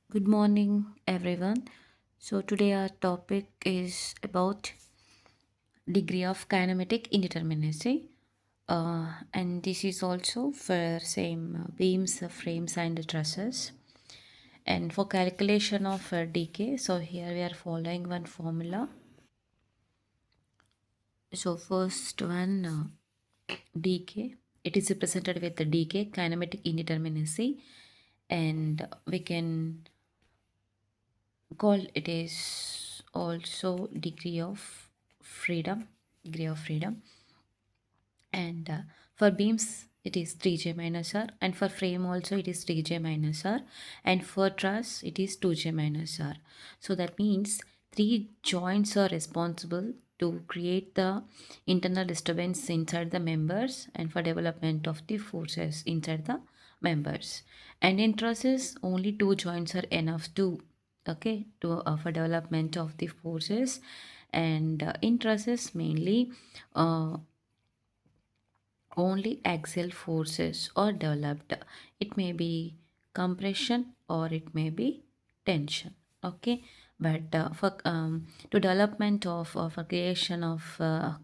Good morning, everyone. So, today our topic is about degree of kinematic indeterminacy. And this is also for same beams, frames, and trusses. And for calculation of decay, so here we are following one formula. So, first one decay. It is represented with the decay kinematic indeterminacy, and we can call it is also degree of freedom. And for beams it is 3j minus r, and for frame also it is 3j minus r, and for truss it is 2j minus r. So that means three joints are responsible to create the internal disturbance inside the members and for development of the forces inside the members. And in trusses only two joints are enough to for development of the forces. And in trusses mainly only axial forces are developed. It may be compression or it may be tension. Okay, but to development of for creation of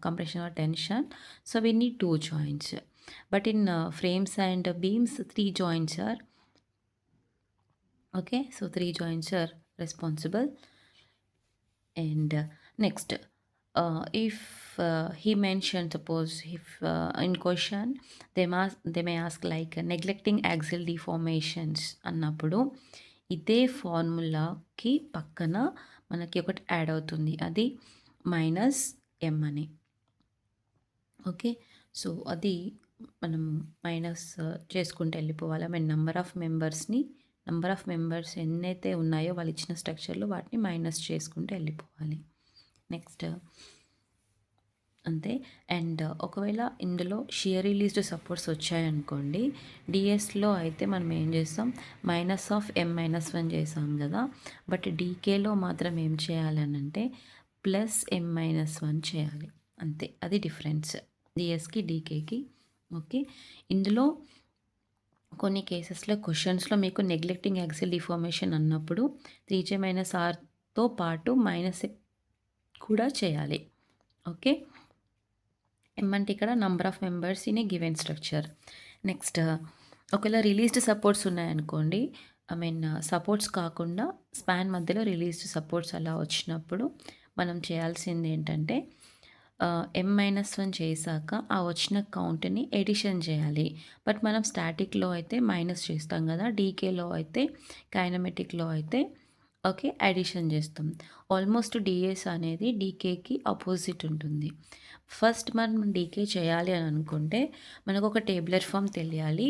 compression or tension, so we need two joints. But in frames and beams, three joints are okay. So three joints are responsible. And next, if he mentioned, suppose if in question they may ask like neglecting axial deformations అన్నప్పుడు ఇదే ఫార్ములాకి పక్కన మనకి ఒకటి add అవుతుంది, అది -m అని. Okay, so అది మనం మైనస్ చేసుకుంటూ వెళ్ళిపోవాలి. I mean number of members ఎన్నైతే ఉన్నాయో వాళ్ళు ఇచ్చిన స్ట్రక్చర్లో వాటిని మైనస్ చేసుకుంటూ వెళ్ళిపోవాలి. నెక్స్ట్ అంతే. అండ్ ఒకవేళ ఇందులో షియర్ రిలీజ్డ్ సపోర్ట్స్ వచ్చాయనుకోండి, డిఎస్లో అయితే మనం ఏం చేస్తాం, -m-1 చేసాం కదా. బట్ డీకేలో మాత్రం ఏం చేయాలనంటే +m-1 చేయాలి. అంతే, అది డిఫరెన్స్ డిఎస్కి డీకేకి. ఓకే, ఇందులో కొన్ని కేసెస్లో క్వశ్చన్స్లో మీకు నెగ్లెక్టింగ్ యాక్సిల్ డిఫార్మేషన్ అన్నప్పుడు 3j-rతో పాటు మైనస్ కూడా చేయాలి. ఓకే, ఎం అంటే ఇక్కడ number of members in a given structure. Next, ఒకవేళ రిలీజ్డ్ సపోర్ట్స్ ఉన్నాయనుకోండి, ఐ మీన్ సపోర్ట్స్ కాకుండా స్పాన్ మధ్యలో రిలీజ్డ్ సపోర్ట్స్ అలా వచ్చినప్పుడు మనం చేయాల్సింది ఏంటంటే m-1 చేశాక ఆ వచ్చిన కౌంట్ని ఎడిషన్ చేయాలి. బట్ మనం స్టాటిక్లో అయితే మైనస్ చేస్తాం కదా, డీకేలో అయితే కైనమెటిక్లో అయితే ఓకే అడిషన్ చేస్తాం. ఆల్మోస్ట్ డిఎస్ అనేది డీకేకి ఆపోజిట్ ఉంటుంది. ఫస్ట్ మనం డీకే చేయాలి అని అనుకుంటే మనకు ఒక టేబులర్ ఫామ్ తెలియాలి.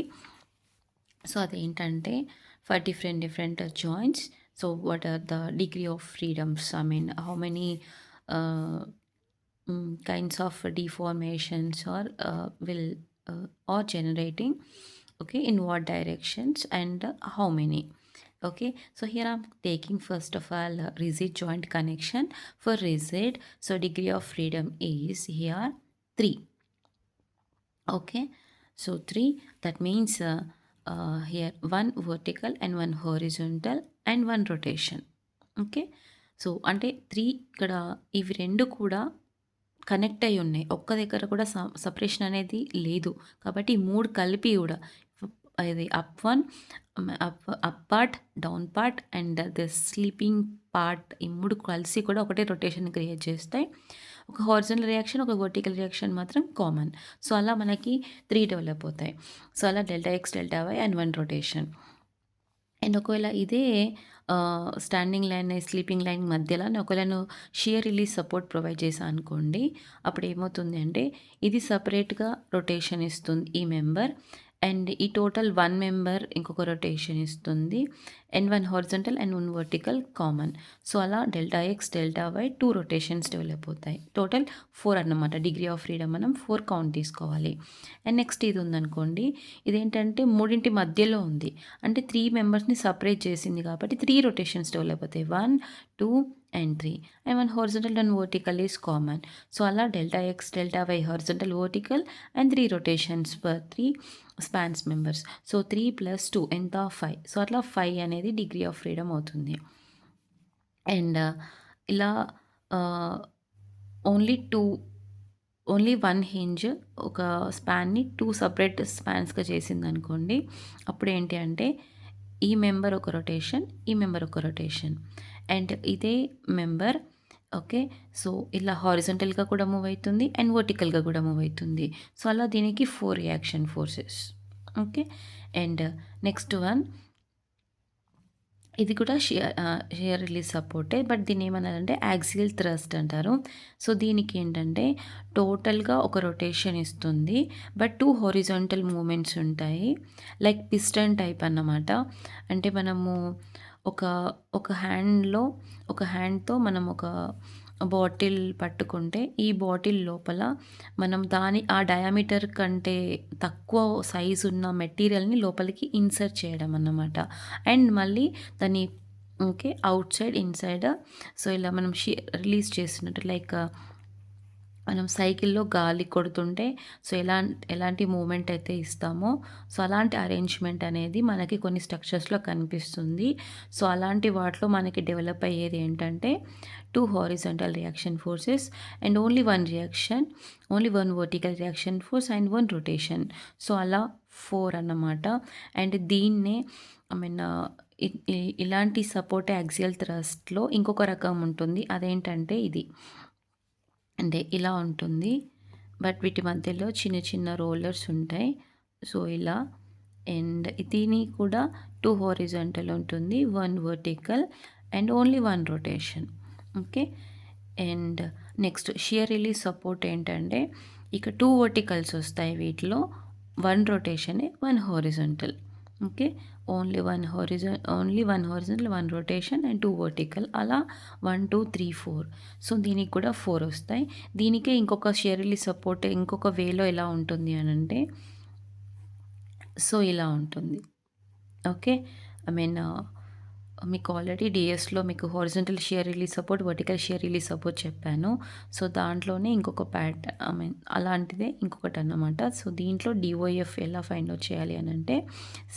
సో అదేంటంటే for different joints, so what are the degree of freedoms, I mean how many kinds of deformations or generating, okay, in what directions and how many. Okay, so here I'm taking first of all rigid joint connection. For rigid, so degree of freedom is here 3. Okay, so 3, that means here one vertical and one horizontal and one rotation. Okay, so అంటే 3 ఇక్కడ ఇవి రెండు కూడా connect అయ్యి ఉన్నాయి. ఒక్క దగ్గర కూడా సపరేషన్ అనేది లేదు. కాబట్టి ఈ 3 కలిపి కూడా ఇది up part, down part and the sleeping part, ఈ 3 కలిసి కూడా ఒకటే రొటేషన్ క్రియేట్ చేస్తాయి. ఒక హారిజాంటల్ రియాక్షన్, ఒక వర్టికల్ రియాక్షన్ మాత్రం కామన్. సో అలా మనకి 3 డెవలప్ అవుతాయి. సో అలా ΔX, ΔY and 1 rotation. And ఒకవేళ ఇదే స్టాండింగ్ లైన్, స్లీపింగ్ లైన్ మధ్యలోనే ఒకవేళ నువ్వు షియర్ రిలీజ్ సపోర్ట్ ప్రొవైడ్ చేశా అనుకోండి, అప్పుడు ఏమవుతుంది అంటే ఇది సపరేట్గా రొటేషన్ ఇస్తుంది ఈ మెంబర్, అండ్ ఈ టోటల్ 1 మెంబర్ ఇంకొక రొటేషన్ ఇస్తుంది, and 1 horizontal and 1 vertical common. So అలా ΔX, ΔY 2 రొటేషన్స్ డెవలప్ అవుతాయి. టోటల్ 4 అన్నమాట. డిగ్రీ ఆఫ్ ఫ్రీడమ్ మనం 4 కౌంట్ తీసుకోవాలి. అండ్ నెక్స్ట్ ఇది ఉందనుకోండి, ఇదేంటంటే మూడింటి మధ్యలో ఉంది, అంటే 3 మెంబర్స్ని సపరేట్ చేసింది కాబట్టి 3 రొటేషన్స్ డెవలప్ అవుతాయి. 1, 2 and 3, and one horizontal and vertical is common. So అలా delta x delta y horizontal vertical and 3 rotations per 3 spans members. So 3 + 2 ఎంత 5. సో అట్లా 5 అనేది డిగ్రీ ఆఫ్ ఫ్రీడమ్ అవుతుంది. అండ్ ఇలా ఓన్లీ 2 ఓన్లీ 1 హింజ్ ఒక స్పాన్‌ని 2 separate స్పాన్స్‌గా చేసిందనుకోండి. అప్పుడేంటి అంటే ఈ మెంబర్ ఒక రొటేషన్, ఈ మెంబర్ ఒక రొటేషన్. అండ్ ఇదే మెంబర్ ఓకే. సో ఇలా హారిజాంటల్‌గా కూడా మూవ్ అయితుంది అండ్ వర్టికల్‌గా కూడా మూవ్ అయితుంది. సో అలా దీనికి 4 reaction forces. Okay. And next one ఇది కూడా షియర్ రిలీజ్ సపోర్టే. బట్ దీన్నేమన్నారంటే యాక్సియల్ థ్రస్ట్ అంటారు. సో దీనికేంటంటే టోటల్‌గా ఒక రొటేషన్ ఇస్తుంది. బట్ 2 హారిజాంటల్ మూవ్‌మెంట్స్ ఉంటాయి. లైక్ పిస్టన్ టైప్ అన్నమాట. అంటే మనము ఒక ఒక హ్యాండ్‌తో మనం ఒక బాటిల్ పట్టుకుంటే, ఈ బాటిల్ లోపల మనం ఆ డయామీటర్ కంటే తక్కువ సైజున్న మెటీరియల్‌ని లోపలికి ఇన్సర్ట్ చేయడం అన్నమాట. అండ్ మళ్ళీ దాన్ని okay. Out side, inside so ఇలా మనం రిలీజ్ చేస్తున్నట్టు లైక్ మనం సైకిల్‌లో గాలి కొడుతుంటే సో ఎలాంటి మూవ్‌మెంట్ అయితే ఇస్తామో సో అలాంటి అరేంజ్‌మెంట్ అనేది మనకి కొన్ని స్ట్రక్చర్స్‌లో కనిపిస్తుంది. సో అలాంటి వాటిలో మనకి డెవలప్ అయ్యేది ఏంటంటే 2 horizontal reaction forces and only 1 reaction, only 1 vertical reaction force and 1 rotation. So అలా 4 అన్నమాట. అండ్ దీన్నే ఐ మీన్ ఇలాంటి సపోర్ట్ యాక్సియల్ థ్రస్ట్‌లో ఇంకొక రకం ఉంటుంది. అదేంటంటే ఇది. అంటే ఇలా ఉంటుంది. బట్ వీటి మధ్యలో చిన్న చిన్న రోలర్స్ ఉంటాయి. సో ఇలా అండ్ దీని కూడా 2 హారిజాంటల్ ఉంటుంది. 1 vertical and only 1 rotation. Okay. And next shear release support ఏంటంటే ఇక 2 వర్టికల్స్ వస్తాయి వీటిలో. 1 రొటేషనే, 1 horizontal. Okay. Only 1 horizontal, 1 rotation and 2 vertical. అలా 1, 2, 3, 4. సో దీనికి కూడా 4 వస్తాయి. దీనికే ఇంకొక షియర్ రిలీజ్ సపోర్ట్ ఇంకొక వేలో ఎలా ఉంటుంది అనంటే సో ఇలా ఉంటుంది. ఓకే. ఐ మీన్ మీకు ఆల్రెడీ డీఎస్‌లో మీకు horizontal shear release support, vertical shear release support చెప్పాను. సో దాంట్లోనే ఇంకొక ఐ మీన్ అలాంటిదే ఇంకొకటన్నమాట. సో దీంట్లో డీఓఎఫ్ ఎలా ఫైండ్ ఔట్ చేయాలి అనంటే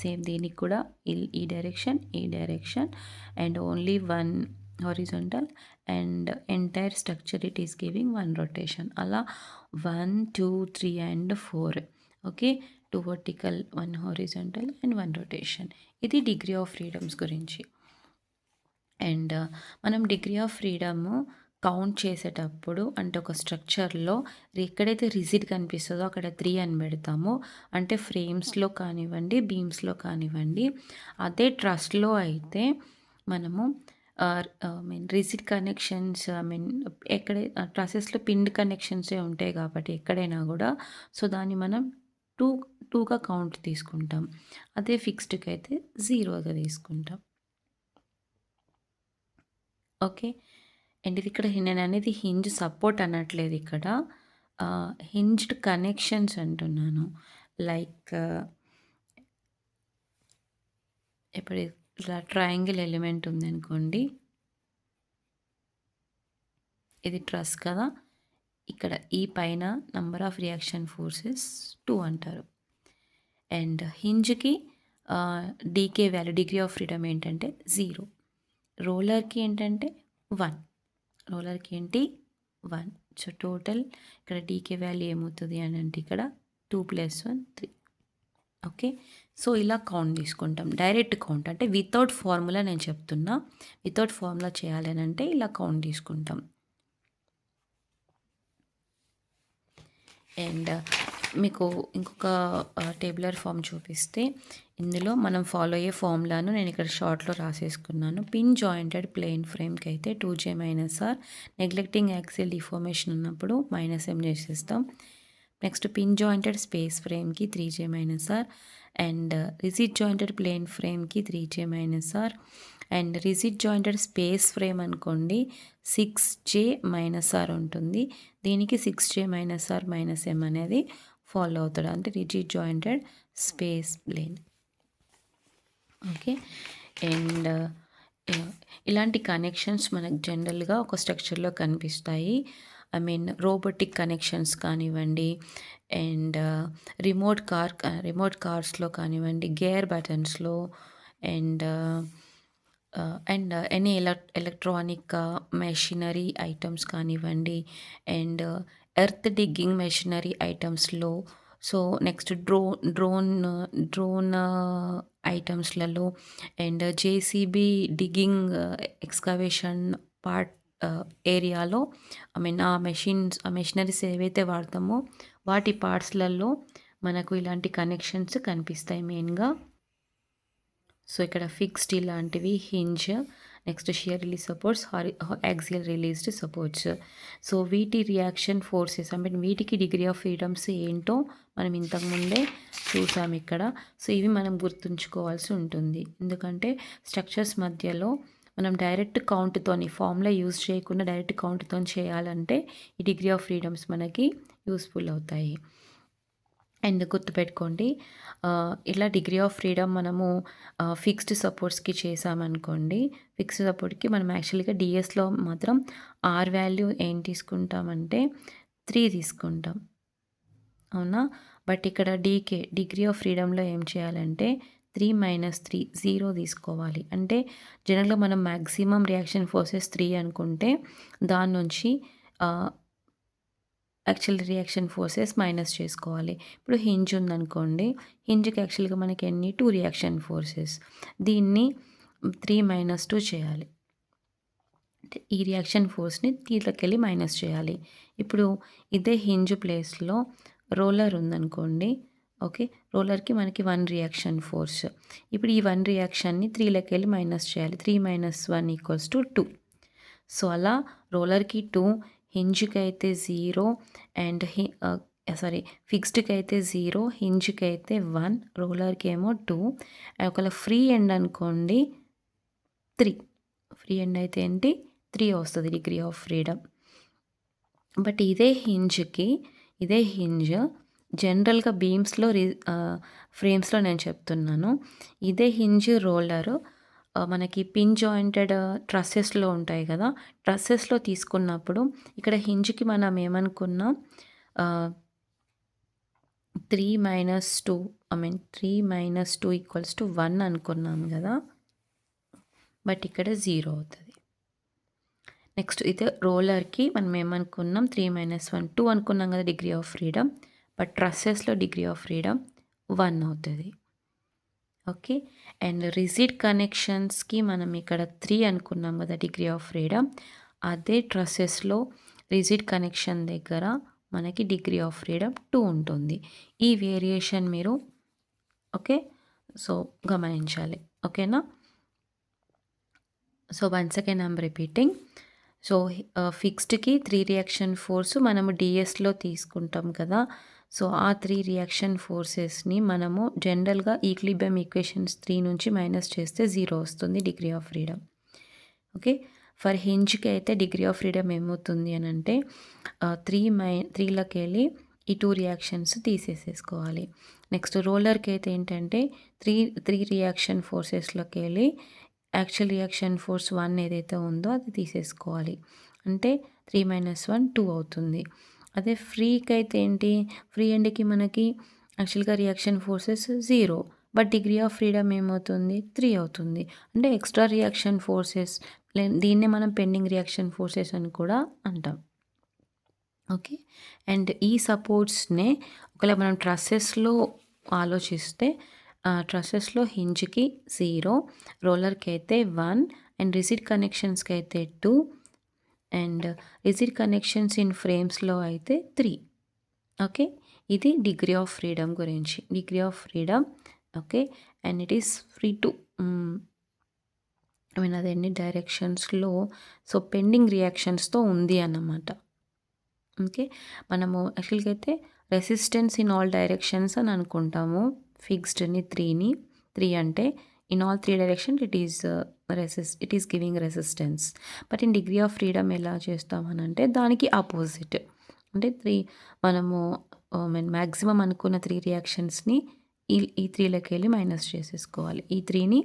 సేమ్ దీనికి కూడా ఈ direction and only 1 horizontal and entire structure it is giving 1 rotation. అలా 1, 2, 3 and 4. Okay. 2 vertical, 1 horizontal and 1 rotation. ఇది డిగ్రీ ఆఫ్ ఫ్రీడమ్స్ గురించి. అండ్ మనం డిగ్రీ ఆఫ్ ఫ్రీడమ్ కౌంట్ చేసేటప్పుడు అంటే ఒక స్ట్రక్చర్‌లో ఎక్కడైతే రిజిడ్ కనిపిస్తదో అక్కడ 3 అని పెడతాము. అంటే ఫ్రేమ్స్‌లో కానివ్వండి, బీమ్స్‌లో కానివ్వండి. అదే ట్రస్‌లో అయితే మనము I mean rigid connections I mean ట్రసెస్‌లో పిన్డ్ కనెక్షన్సే ఉంటాయి కాబట్టి ఎక్కడైనా గూడా సో దాన్ని మనం 2, 2గా కౌంట్ తీసుకుంటాం. అదే ఫిక్స్డ్‌కైతే 0గా తీసుకుంటాం. ఓకే. అండ్ ఇది ఇక్కడ నేననేది హింజ్ సపోర్ట్ అనట్లేదు ఇక్కడ. హింజ్డ్ కనెక్షన్స్ అంటున్నాను. లైక్ ఇప్పుడు ఇలా ట్రయాంగిల్ ఎలిమెంట్ ఉందనుకోండి. ఇది ట్రస్ కదా! ఇక్కడ ఈ పైన నంబర్ ఆఫ్ రియాక్షన్ ఫోర్సెస్ 2 అంటారు. అండ్ హింజ్‌కి DK value degree of freedom ఏంటంటే 0. రోలర్‌కి ఏంటంటే 1. రోలర్‌కి ఏంటి 1. సో టోటల్ ఇక్కడ డీకే వాల్యూ ఏమవుతుంది అనంటే ఇక్కడ 2 + 1 3. ఓకే. సో ఇలా కౌంట్ తీసుకుంటాం. డైరెక్ట్ కౌంట్ అంటే వితౌట్ ఫార్ములా నేను చెప్తున్నా. వితౌట్ ఫార్ములా చేయాలి అనంటే ఇలా కౌంట్ తీసుకుంటాం. అండ్ మీకు ఇంకొక టేబులర్ ఫార్మ్ చూపిస్తే ఇందులో మనం ఫాలో అయ్యే ఫార్ములాను నేను ఇక్కడ షార్ట్‌లో రాసేసుకున్నాను. పిన్ జాయింటెడ్ ప్లేన్ ఫ్రేమ్‌కి అయితే 2j - r neglecting axial deformation ఉన్నప్పుడు -m చేసేస్తాం. నెక్స్ట్ పిన్ జాయింటెడ్ స్పేస్ ఫ్రేమ్‌కి 3j - r and rigid jointed plane ఫ్రేమ్‌కి 3j - r and rigid jointed space frame అనుకోండి 6j - r ఉంటుంది. దీనికి 6j - r - m అనేది ఫాలో అవుతాడు. అంటే rigid jointed space plane. Okay. And yeah! ఇలాంటి కనెక్షన్స్ మనకు జనరల్‌గా ఒక స్ట్రక్చర్‌లో కనిపిస్తాయి. ఐ మీన్ రోబోటిక్ కనెక్షన్స్ కానివ్వండి, అండ్ రిమోట్ కార్స్‌లో కానివ్వండి, గేర్ బటన్స్‌లో, and any electronic machinery items కానివ్వండి, అండ్ ఎర్త్ డిగ్గింగ్ మెషినరీ ఐటెమ్స్‌లో, సో నెక్స్ట్ డ్రోన్ ఐటెమ్స్‌లలో, and JCB digging excavation part ఏరియాలో, ఐ మీన్ ఆ మెషినరీస్ ఏవైతే వాడతామో వాటి పార్ట్స్‌లలో మనకు ఇలాంటి కనెక్షన్స్ కనిపిస్తాయి మెయిన్‌గా. సో, ఇక్కడ ఫిక్స్డ్ ఇలాంటివి hinge, next shear release supports, axial released supports. So, వీటి రియాక్షన్ ఫోర్సెస్ ఐ మీన్ వీటికి డిగ్రీ ఆఫ్ ఫ్రీడమ్స్ ఏంటో మనం ఇంతకుముందే చూసాం ఇక్కడ. సో, ఇవి మనం గుర్తుంచుకోవాల్సి ఉంటుంది. ఎందుకంటే స్ట్రక్చర్స్ మధ్యలో మనం డైరెక్ట్ కౌంట్‌తోని ఫార్ములా యూజ్ చేయకుండా డైరెక్ట్ కౌంట్‌తోని చేయాలంటే ఈ డిగ్రీ ఆఫ్ ఫ్రీడమ్స్ మనకి యూజ్‌ఫుల్ అవుతాయి. అండ్ గుర్తుపెట్టుకోండి, ఇలా డిగ్రీ ఆఫ్ ఫ్రీడమ్ మనము ఫిక్స్డ్ సపోర్ట్స్‌కి చేశామనుకోండి, ఫిక్స్డ్ సపోర్ట్‌కి మనం యాక్చువల్‌గా డీఎస్‌లో మాత్రం ఆర్ వాల్యూ ఏం తీసుకుంటామంటే 3 తీసుకుంటాం. అవునా? బట్ ఇక్కడ డిగ్రీ ఆఫ్ ఫ్రీడమ్‌లో ఏం చేయాలంటే 3 - 3 0 తీసుకోవాలి. అంటే జనరల్‌గా మనం మాక్సిమం రియాక్షన్ ఫోర్సెస్ 3 అనుకుంటే దాని నుంచి ఆహ్ యాక్చువల్ రియాక్షన్ ఫోర్సెస్ మైనస్ చేసుకోవాలి. ఇప్పుడు హింజ్ ఉందనుకోండి, హింజ్‌కి యాక్చువల్‌గా మనకి ఎన్ని 2 రియాక్షన్ ఫోర్సెస్. దీన్ని 3 - 2 చేయాలి. అంటే ఈ రియాక్షన్ ఫోర్స్‌ని దీంట్లోకెళ్ళి మైనస్ చేయాలి. ఇప్పుడు ఇదే హింజ్ ప్లేస్‌లో రోలర్ ఉందనుకోండి. ఓకే. రోలర్‌కి మనకి 1 రియాక్షన్ ఫోర్స్. ఇప్పుడు ఈ 1 రియాక్షన్‌ని 3లోకెళ్ళి మైనస్ చేయాలి. 3 - 1 = 2. సో, అలా రోలర్‌కి 2, హింజ్‌కైతే 0, అండ్ సారీ, ఫిక్స్డ్‌కైతే 0, హింజ్‌కైతే 1, రోలర్‌కేమో 2. ఒకవేళ ఫ్రీ ఎండ్ అనుకోండి 3. ఫ్రీ ఎండ్ అయితే ఏంటి 3 వస్తది డిగ్రీ ఆఫ్ ఫ్రీడమ్. బట్ ఇదే హింజ్ జనరల్‌గా ఫ్రేమ్స్‌లో నేను చెప్తున్నాను. ఇదే హింజ్ రోలరు మనకి పిన్ జాయింటెడ్ ట్రస్సెస్‌లో ఉంటాయి కదా! ట్రస్సెస్‌లో తీసుకున్నప్పుడు ఇక్కడ హింజ్‌కి మనం ఏమనుకున్నాం, ఆహ్, 3 - 2 ఐ మీన్ 3 - 2 = 1 అనుకున్నాం గదా! బట్ ఇక్కడ 0 అవుతది. నెక్స్ట్ ఇదే రోలర్‌కి మనం ఏమనుకున్నాం 3 - 1 2 అనుకున్నాం కదా డిగ్రీ ఆఫ్ ఫ్రీడమ్. బట్ ట్రస్సెస్‌లో డిగ్రీ ఆఫ్ ఫ్రీడమ్ 1 అవుతది. ఓకే. అండ్ రిజిడ్ కనెక్షన్స్‌కి మనం ఇక్కడ 3 అనుకున్నాం కదా డిగ్రీ ఆఫ్ ఫ్రీడమ్. అదే ట్రస్సెస్‌లో రిజిడ్ కనెక్షన్ దగ్గర మనకి డిగ్రీ ఆఫ్ ఫ్రీడమ్ 2 ఉంటుంది. ఈ వేరియేషన్ మీరు ఓకే. సో, గమనించాలి. ఓకేనా? So, once again I'm repeating. So, ఫిక్స్డ్‌కి 3 రియాక్షన్ ఫోర్స్ మనము డీఎస్‌లో తీసుకుంటాం కదా! సో, ఆ 3 రియాక్షన్ ఫోర్సెస్‌ని మనము జనరల్‌గా ఈక్విలిబ్రియం ఈక్వేషన్స్ 3 నుంచి మైనస్ చేస్తే 0 వస్తుంది degree of freedom. Okay. For హింజ్‌కి అయితే డిగ్రీ ఆఫ్ ఫ్రీడమ్ ఏమవుతుంది అనంటే 3లోకెళ్ళి ఈ 2 రియాక్షన్స్ తీసేసేసుకోవాలి. నెక్స్ట్ రోలర్‌కి అయితే ఏంటంటే 3 రియాక్షన్ ఫోర్సెస్‌లోకెళ్ళి యాక్చువల్ రియాక్షన్ ఫోర్స్ 1 ఏదైతే ఉందో అది తీసేసుకోవాలి. అంటే 3 - 1 2 అవుతుంది. అదే ఫ్రీకైతే ఏంటి, ఫ్రీ ఎండ్‌కి మనకి యాక్చువల్‌గా reaction forces 0, but degree of freedom ఏమవుతుంది 3 అవుతుంది. అంటే ఎక్స్‌ట్రా రియాక్షన్ ఫోర్సెస్, దీన్నే మనం పెండింగ్ రియాక్షన్ ఫోర్సెస్ అని కూడా అంటాం. ఓకే. అండ్ ఈ సపోర్ట్స్‌నే ఒకవేళ మనం ట్రస్సెస్‌లో ఆలోచిస్తే ట్రస్సెస్‌లో హింజ్‌కి 0, రోలర్‌కైతే 1, అండ్ రిజిడ్ కనెక్షన్స్‌కైతే 2, అండ్ రిజిడ్ కనెక్షన్స్ ఇన్ ఫ్రేమ్స్‌లో అయితే 3. ఓకే. ఇది డిగ్రీ ఆఫ్ ఫ్రీడమ్ గురించి. Degree of freedom okay. And it is free to I mean అది ఎన్ని డైరెక్షన్స్‌లో, సో, పెండింగ్ రియాక్షన్స్‌తో ఉంది అన్నమాట. ఓకే. మనము యాక్చువల్‌గా అయితే రెసిస్టెన్స్ ఇన్ ఆల్ డైరెక్షన్స్ అని అనుకుంటాము. ఫిక్స్డ్‌ని 3 అంటే in all 3 direction it is giving resistance. But in degree of freedom ఎలా చేస్తామనంటే దానికి అపోజిట్. అంటే మనము మాక్సిమం అనుకున్న 3 రియాక్షన్స్‌ని ఈ 3లోకెళ్ళి మైనస్ చేసేసుకోవాలి. ఈ 3ని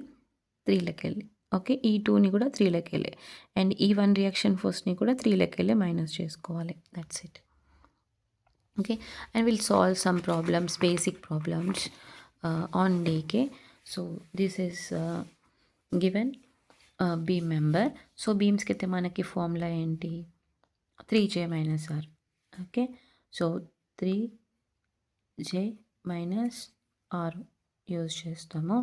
3లోకెళ్ళి. ఓకే. ఈ 2ని కూడా 3లోకెళ్ళే అండ్ ఈ 1 రియాక్షన్ ఫోర్స్‌ని కూడా 3లోకెళ్ళే మైనస్ చేసుకోవాలి. That's it. Okay, and we'll solve some problems, basic problems on dk. So this is given beam member. So beams ki manaki formula enti 3j minus r. Okay, so 3j minus r use చేస్తాము.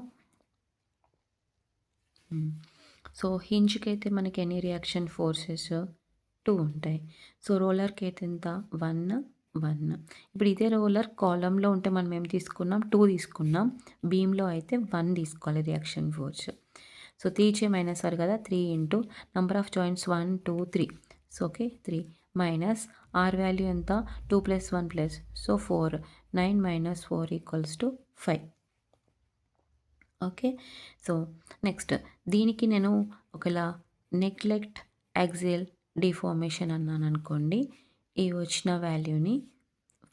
So హింజ్కి అయితే మనకి ఎన్ని reaction forces 2 ఉంటాయి. So రోలర్కి అయితే ఎంత 1 1. ఇప్పుడు ఇదే roller కాలమ్‌లో ఉంటే మనం ఏం తీసుకున్నాం 2 తీసుకున్నాం. బీమ్‌లో అయితే 1 తీసుకోవాలి reaction force. So 3j minus R కదా 3 into number of joints 1 2 3. So okay 3 minus R value ఎంత 2 + 1 + so 4 9 minus 4 equals to 5. Okay. So next దీనికి నేను ఒకవేళ నెగ్లెక్ట్ యాక్సియల్ డిఫార్మేషన్ అన్నాననుకోండి. ఈ వచ్చిన వాల్యూని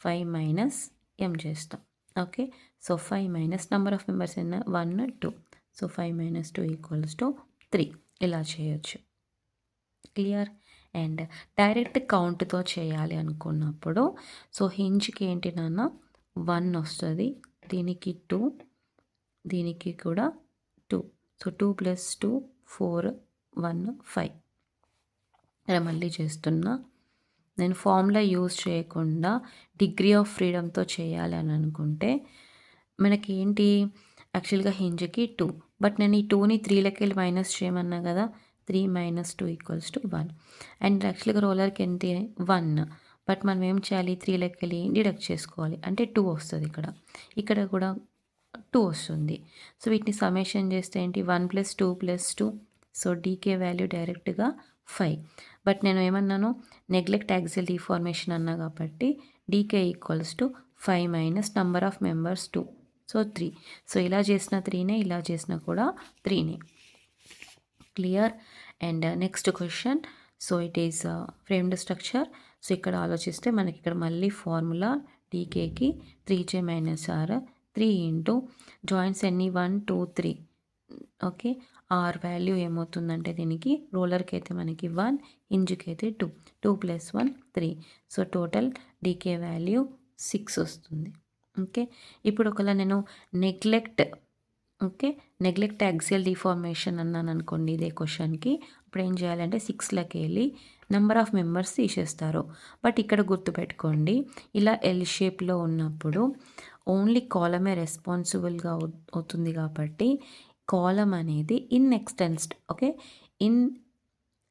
5 మైనస్ m చేస్తాం. Okay. So 5 minus number of members ఎన్న 1 2. So 5 minus 2 equals to 3. ఇలా చేయొచ్చు. క్లియర్? అండ్ డైరెక్ట్ కౌంట్‌తో చేయాలి అనుకున్నప్పుడు సో హింజ్‌కి ఏంటి నాన్న 1 వస్తది. దీనికి 2, దీనికి కూడా 2. సో 2 + 2 4 1 5. ఇలా మళ్ళీ చేస్తున్నా. నేను ఫార్ములా యూజ్ చేయకుండా డిగ్రీ ఆఫ్ ఫ్రీడమ్‌తో చేయాలి అని అనుకుంటే మనకి ఏంటి యాక్చువల్‌గా హింజ్‌కి 2. బట్ నేను ఈ 2ని 3లోకెళ్ళి మైనస్ చేయమన్నా కదా 3 మైనస్ 2 ఈక్వల్స్ టు 1. అండ్ యాక్చువల్‌గా రోలర్కి ఏంటి 1. బట్ మనం ఏం చేయాలి 3లోకెళ్ళి డిడక్ట్ చేసుకోవాలి. అంటే 2 వస్తుంది ఇక్కడ. ఇక్కడ కూడా 2 వస్తుంది. సో వీటిని సమ్మేషన్ చేస్తే ఏంటి 1 + 2 + 2. సో డీకే వాల్యూ డైరెక్ట్‌గా 5. బట్ నేను ఏమన్నాను నెగ్లెక్ట్ యాక్సియల్ డిఫార్మేషన్ అన్నా కాబట్టి DK equals to 5 minus number of members 2. So 3. So ఇలా చేసిన 3నే, ఇలా చేసినా కూడా 3నే. Clear? And next question. So it is framed structure. So ఇక్కడ ఆలోచిస్తే మనకి ఇక్కడ మళ్ళీ ఫార్ములా డీకేకి 3j minus R 3 into joints ఎన్ని 1 2 3. ఓకే. ఆర్ వాల్యూ ఏమవుతుందంటే దీనికి రోలర్కి అయితే మనకి 1, హింజ్కి అయితే 2. 2 + 1 3. సో టోటల్ డీకే వాల్యూ 6 వస్తుంది. ఓకే. ఇప్పుడు ఒకవేళ నేను నెగ్లెక్ట్ యాక్సియల్ డిఫార్మేషన్ అన్నాను అనుకోండి ఇదే క్వశ్చన్కి. అప్పుడు ఏం చేయాలంటే 6లోకి వెళ్ళి నెంబర్ ఆఫ్ మెంబర్స్ తీసేస్తారు. బట్ ఇక్కడ గుర్తుపెట్టుకోండి ఇలా ఎల్ షేప్లో ఉన్నప్పుడు ఓన్లీ కాలమే రెస్పాన్సిబుల్గా అవుతుంది కాబట్టి కాలం అనేది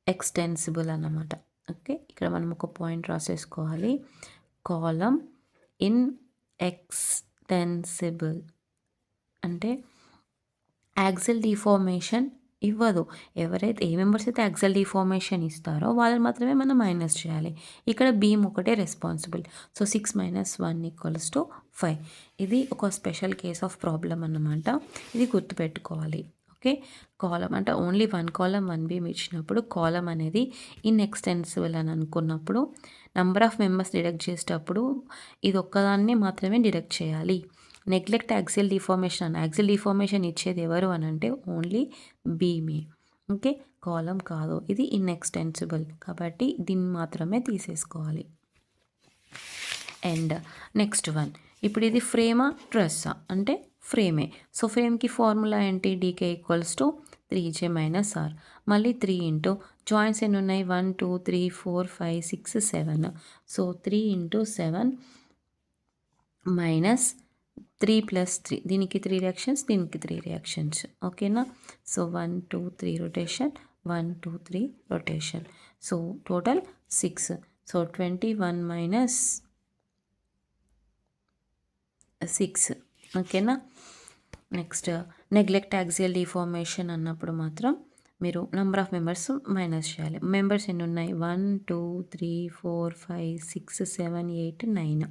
ఇన్ఎక్స్టెన్సిబుల్ అన్నమాట. ఓకే. ఇక్కడ మనం ఒక పాయింట్ రాసేసుకోవాలి. కాలం ఇన్ఎక్స్టెన్సిబుల్ అంటే యాక్సియల్ డిఫార్మేషన్ ఇవ్వదు. ఎవరైతే ఏ మెంబర్స్ అయితే యాక్సియల్ డిఫార్మేషన్ ఇస్తారో వాళ్ళని మాత్రమే మనం మైనస్ చేయాలి. ఇక్కడ బీమ్ ఒకటే responsible. So 6 minus 1 equals to 5. ఇది ఒక స్పెషల్ కేస్ ఆఫ్ ప్రాబ్లం అన్నమాట. ఇది గుర్తుపెట్టుకోవాలి. ఓకే. కాలం అంటే ఓన్లీ 1 కాలం 1 బీమ్ ఇచ్చినప్పుడు కాలం అనేది ఇన్ఎక్స్టెన్సిబుల్ అని అనుకున్నప్పుడు నంబర్ ఆఫ్ మెంబర్స్ డిడక్ట్ చేసేటప్పుడు ఇది ఒక్కదాన్ని మాత్రమే డిడక్ట్ చేయాలి. నెగ్లెక్ట్ యాక్సియల్ డిఫార్మేషన్ ఇచ్చేది ఎవరు అని అంటే ఓన్లీ బీమే. ఓకే. కాలం కాదు. ఇది ఇన్ఎక్స్టెన్సిబుల్ కాబట్టి దీన్ని మాత్రమే తీసేసుకోవాలి. And next one. ఇప్పుడు ఇది ఫ్రేమా ట్రస్సా అంటే ఫ్రేమే. సో ఫ్రేమ్కి ఫార్ములా ఏంటి DK equals to 3j minus R. మళ్ళీ 3 ఇంటూ జాయింట్స్ ఎన్ని ఉన్నాయి 1 2 3 4 5 6 7. So 3 into 7 minus 3 + 3. దీనికి 3 రియాక్షన్స్, దీనికి 3 రియాక్షన్స్. ఓకేనా. So 1 2 3 rotation, 1 2 3 rotation. So total 6. So 21 minus 6. ఓకేనా. నెక్స్ట్ నెగ్లెక్ట్ యాక్సియల్ డిఫార్మేషన్ అన్నప్పుడు మాత్రం మీరు నంబర్ ఆఫ్ మెంబర్స్ మైనస్ చేయాలి. మెంబర్స్ ఎన్ని ఉన్నాయి 1 2 3 4 5 6 7 8 9.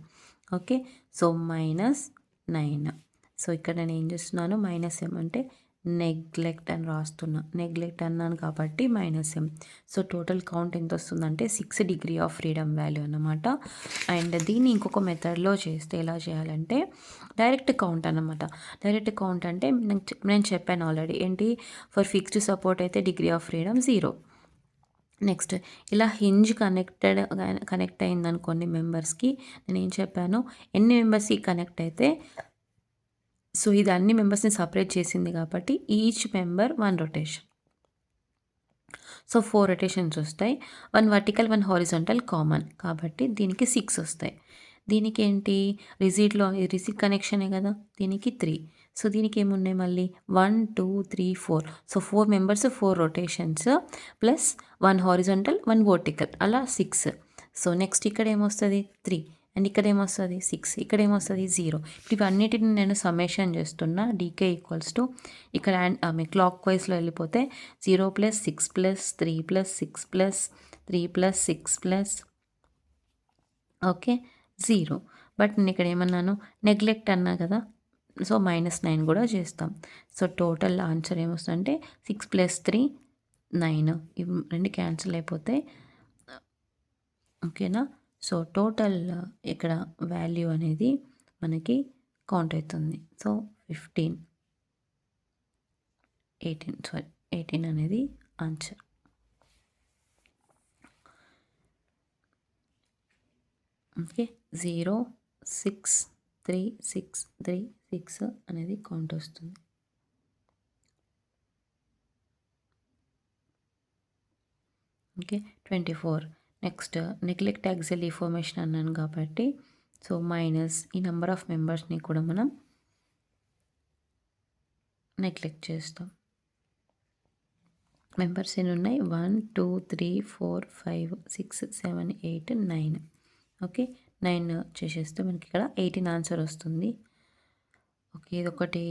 ఓకే. సో -9. సో ఇక్కడ నేను ఏం చేస్తున్నాను మైనస్ ఏమంటే నెగ్లెక్ట్ అని రాస్తున్నా. నెగ్లెక్ట్ అన్నాను కాబట్టి -m. సో టోటల్ కౌంట్ ఎంత వస్తుందంటే 6 డిగ్రీ ఆఫ్ ఫ్రీడమ్ వాల్యూ అన్నమాట. అండ్ దీన్ని ఇంకొక మెథడ్‌లో చేస్తే ఎలా చేయాలంటే డైరెక్ట్ కౌంట్ అన్నమాట. డైరెక్ట్ కౌంట్ అంటే నేను చెప్పాను ఆల్రెడీ. ఏంటి, ఫర్ ఫిక్స్డ్ సపోర్ట్ అయితే డిగ్రీ ఆఫ్ ఫ్రీడమ్ 0. నెక్స్ట్ ఇలా హింజ్ కనెక్ట్ అయిందనుకోండి మెంబర్స్‌కి, నేనేం చెప్పాను, ఎన్ని మెంబర్స్‌కి కనెక్ట్ అయితే, సో ఇది అన్ని మెంబర్స్‌ని సపరేట్ చేసింది కాబట్టి each member 1 rotation. So 4 rotations వస్తాయి. 1 వర్టికల్, 1 హారిజాంటల్ కామన్. కాబట్టి దీనికి 6 వస్తాయి. దీనికి ఏంటి, రిజిడ్ కనెక్షనే కదా, దీనికి 3. సో దీనికి ఏమున్నాయి మళ్ళీ 1, 2, 3, 4. So 4 members 4 rotations plus 1 horizontal 1 vertical, అలా 6. సో నెక్స్ట్ ఇక్కడ ఏమొస్తుంది 3, అండ్ ఇక్కడ ఏమొస్తుంది 6, ఇక్కడ ఏమొస్తుంది 0. ఇప్పుడు ఇవన్నిటిని నేను సమ్మేషన్ చేస్తున్నా. డీకే ఈక్వల్స్ టు ఇక్కడ క్లాక్ వైజ్లో వెళ్ళిపోతే 0 + 6 + 3 + 6 + 3 + 6 ఓకే 0. బట్ నేను ఇక్కడ ఏమన్నాను, నెగ్లెక్ట్ అన్నా కదా, సో -9 కూడా చేస్తాం. సో టోటల్ ఆన్సర్ ఏమొస్తుందంటే 6 + 3 9. ఇవి రెండు క్యాన్సిల్ అయిపోతాయి. ఓకేనా. సో టోటల్ ఇక్కడ వాల్యూ అనేది మనకి కౌంట్ అవుతుంది. సో 15, 18 అనేది ఆన్సర్. ఓకే 0, 6, 3, 6, 3, 6 అనేది కౌంట్ వస్తుంది. Okay 24. Next neglect axial deformation అన్నాను కాబట్టి, సో మైనస్ ఈ నెంబర్ ఆఫ్ మెంబర్స్ని కూడా మనం నెగ్లెక్ట్ చేస్తాం. మెంబర్స్ ఎన్ని ఉన్నాయి, 1, 2, 3, 4, 5, 6, 7, 8, 9. ఓకే 9 చేసేస్తే మనకి ఇక్కడ 18 ఆన్సర్ వస్తుంది. ఓకే ఇదొకటి.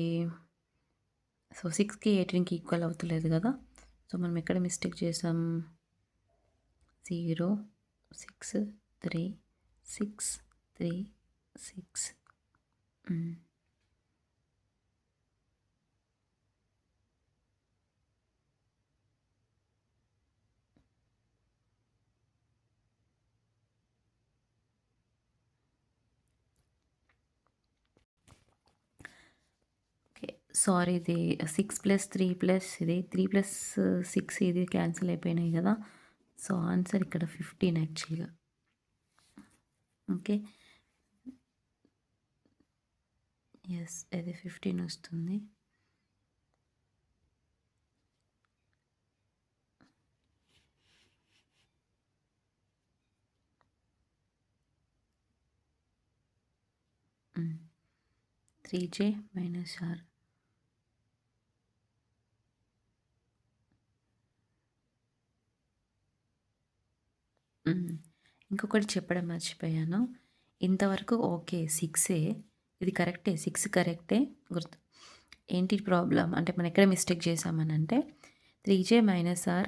సో 6కి 18కి ఈక్వల్ అవుతలేదు కదా, సో మనం ఎక్కడ మిస్టేక్ చేసాం, 0, 6, 3, 6, 3, 6. సారీ, ఇది 6 + 3 + ఇది 3 + 6 ఇది క్యాన్సిల్ అయిపోయినాయి కదా. సో ఆన్సర్ ఇక్కడ 15 యాక్చువల్గా. ఓకే ఎస్, ఇది 15 వస్తుంది. -3j -r. ఇంకొకటి చెప్పడం మర్చిపోయాను. ఇంతవరకు ఓకే 6ఏ, ఇది కరెక్టే, 6 కరెక్టే. గుర్తు ఏంటి ప్రాబ్లం అంటే మనం ఎక్కడ మిస్టేక్ చేసామని అంటే, 3j -r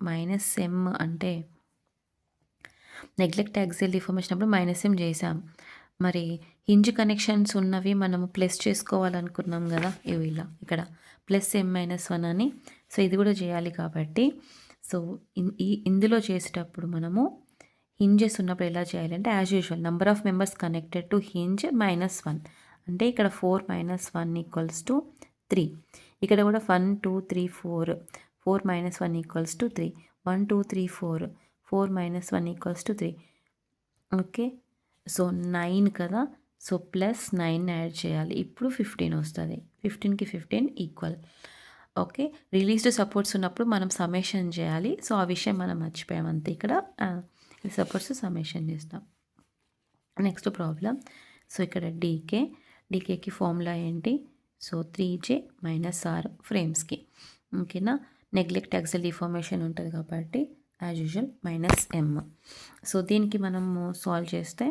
-m అంటే నెగ్లెక్ట్ యాక్సిల్ డిఫార్మేషన్ అప్పుడు -m చేసాం. మరి హింజ్ కనెక్షన్స్ ఉన్నవి మనము ప్లస్ చేసుకోవాలనుకున్నాం కదా, ఇవి ఇలా ఇక్కడ +m-1 అని. సో ఇది కూడా చేయాలి కాబట్టి, సో ఇందులో చేసేటప్పుడు మనము హింజెస్ ఉన్నప్పుడు ఎలా చేయాలంటే, as usual number of members connected to hinge -1 అంటే ఇక్కడ 4 - 1 = 3. ఇక్కడ కూడా 1, 2, 3, 4 4 - 1 = 3. 1, 2, 3, 4 4 - 1 = 3. ఓకే సో 9 కదా, సో +9 యాడ్ చేయాలి. ఇప్పుడు 15 వస్తుంది. 15కి 15 ఈక్వల్. ఓకే రిలీజ్డ్ సపోర్ట్స్ ఉన్నప్పుడు మనం సమ్మేషన్ చేయాలి. సో ఆ విషయం మనం మర్చిపోయాం అంతే. ఇక్కడ సపోర్ట్స్ సమ్మేషన్ చేస్తాం. Next problem. సో ఇక్కడ డీకేకి ఫార్ములా ఏంటి, సో 3j -r ఫ్రేమ్స్కి. ఓకేనా. నెగ్లెక్ట్ యాక్సిల్ డిఫార్మేషన్ ఉంటుంది కాబట్టి యాజ్ యూజువల్ -m. సో దీనికి మనము సాల్వ్ చేస్తే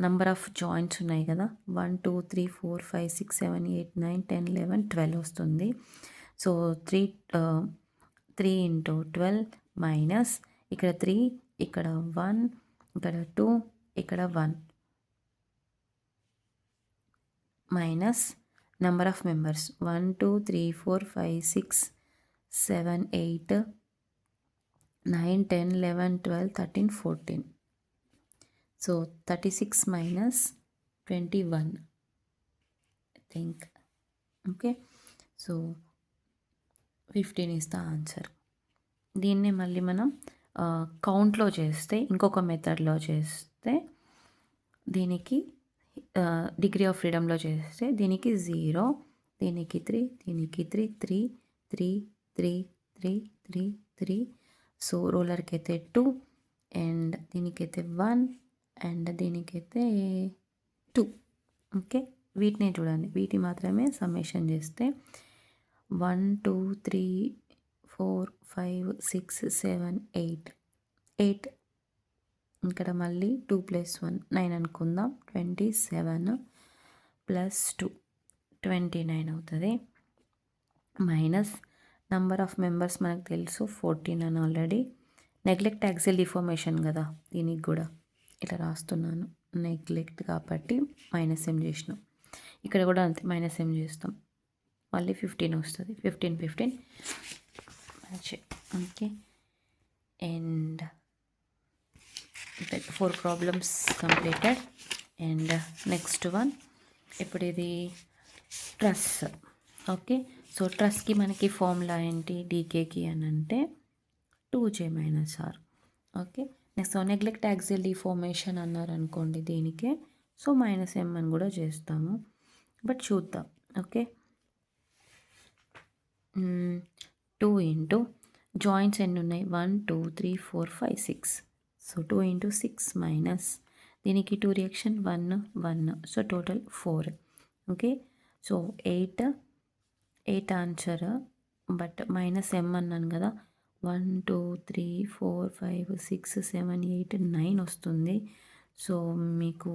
నంబర్ ఆఫ్ జాయింట్స్ ఉన్నాయి కదా, 1, 2, 3, 4, 5, 6, 7, 8, 9, 10, 11, 12 వస్తుంది. సో 3 × 12 మైనస్ ఇక్కడ 3, ఇక్కడ 1, ఇక్కడ 2, ఇక్కడ 1 minus number of members 1 2 3 4 5 6 7 8 9 10 11 12 13 14. So 36 minus 21, I think. Okay, so 15 is the answer. దీన్నే మళ్ళీ మనం కౌంట్లో చేస్తే, ఇంకొక మెథడ్లో చేస్తే, దీనికి డిగ్రీ ఆఫ్ ఫ్రీడమ్లో చేస్తే దీనికి 0, దీనికి 3, దీనికి 3 3 3 3 3 3 3. సో రూలర్కి అయితే 2 అండ్ దీనికైతే 1 అండ్ దీనికైతే 2. ఓకే, వీటినే చూడండి, వీటి మాత్రమే సమ్మేషన్ చేస్తే 1 2 3 4 5 6 7 8 8. ఇక్కడ మళ్ళీ 2 + 1 9 అనుకుందాం. 27 + 2 29 అవుతుంది. మైనస్ నంబర్ ఆఫ్ మెంబర్స్ మనకు తెలుసు 14 అని ఆల్రెడీ. నెగ్లెక్ట్ యాక్సిల్ డిఫార్మేషన్ కదా, దీనికి కూడా ఇట్లా రాస్తున్నాను, నెగ్లెక్ట్ కాబట్టి -m చేసినాం. ఇక్కడ కూడా అంతే, -m చేస్తాం, మళ్ళీ 15 వస్తుంది. 15 15 match. Okay, and 4 problems completed. And next one, ఇప్పుడు ఇది ట్రస్. ఓకే, సో ట్రస్కి మనకి ఫార్ములా ఏంటి డీకేకి అని అంటే 2j - r. Okay, next neglect axial deformation అన్నారు అనుకోండి దీనికే, సో -m అని కూడా చేస్తాము, బట్ చూద్దాం. ఓకే, 2 ఇంటూ జాయింట్స్ ఎన్ని ఉన్నాయి, 1 2 3 4 5 6. సో 2 ఇంటూ 6 మైనస్ దీనికి 2 reaction 1 1, so total 4. Okay, so 8 answer, but -m అన్నాను కదా, 1 2 3 4 5 6 7 8 9 వస్తుంది. సో మీకు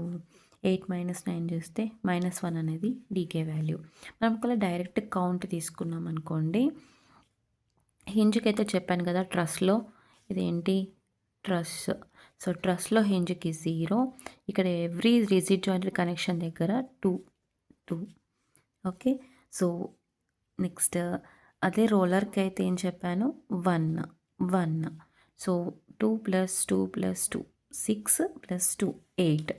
8 - 9 చేస్తే -1 అనేది డీకే వాల్యూ. మనం ఒకవేళ డైరెక్ట్ కౌంట్ తీసుకున్నాం అనుకోండి, హింజ్కి అయితే చెప్పాను కదా ట్రస్లో, ఇదేంటి ట్రస్. సో ట్రస్లో హింజ్కి 0, ఇక్కడ ఎవ్రీ రిజిడ్ జాయింట్ కనెక్షన్ దగ్గర 2 2. ఓకే, సో నెక్స్ట్ అదే రోలర్కి అయితే ఏం చెప్పాను, 1 1. సో 2 + 2 + 2 6 + 2 8.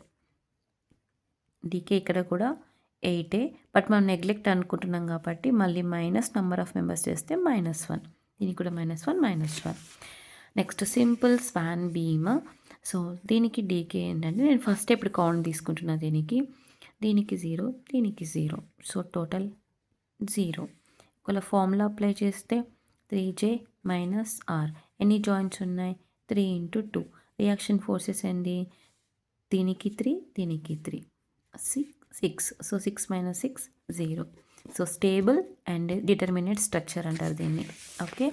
డీకే ఇక్కడ కూడా 8, బట్ మనం నెగ్లెక్ట్ అనుకుంటున్నాం కాబట్టి మళ్ళీ మైనస్ నెంబర్ ఆఫ్ మెంబర్స్ చేస్తే -1, దీనికి కూడా -1 -1. Next simple span beam. So దీనికి డీకే ఏంటంటే, నేను ఫస్ట్ ఇప్పుడు కౌంట్ తీసుకుంటున్నా, దీనికి 0 దీనికి 0, సో టోటల్ 0. ఒకవేళ ఫార్ములా అప్లై చేస్తే 3j - r. ఎన్ని జాయింట్స్ ఉన్నాయి, 3 × 2. రియాక్షన్ ఫోర్సెస్ ఏంది, దీనికి 3 దీనికి 3 6. So 6 - 6 0. So stable and determinate structure అంటారు దీన్ని. ఓకే,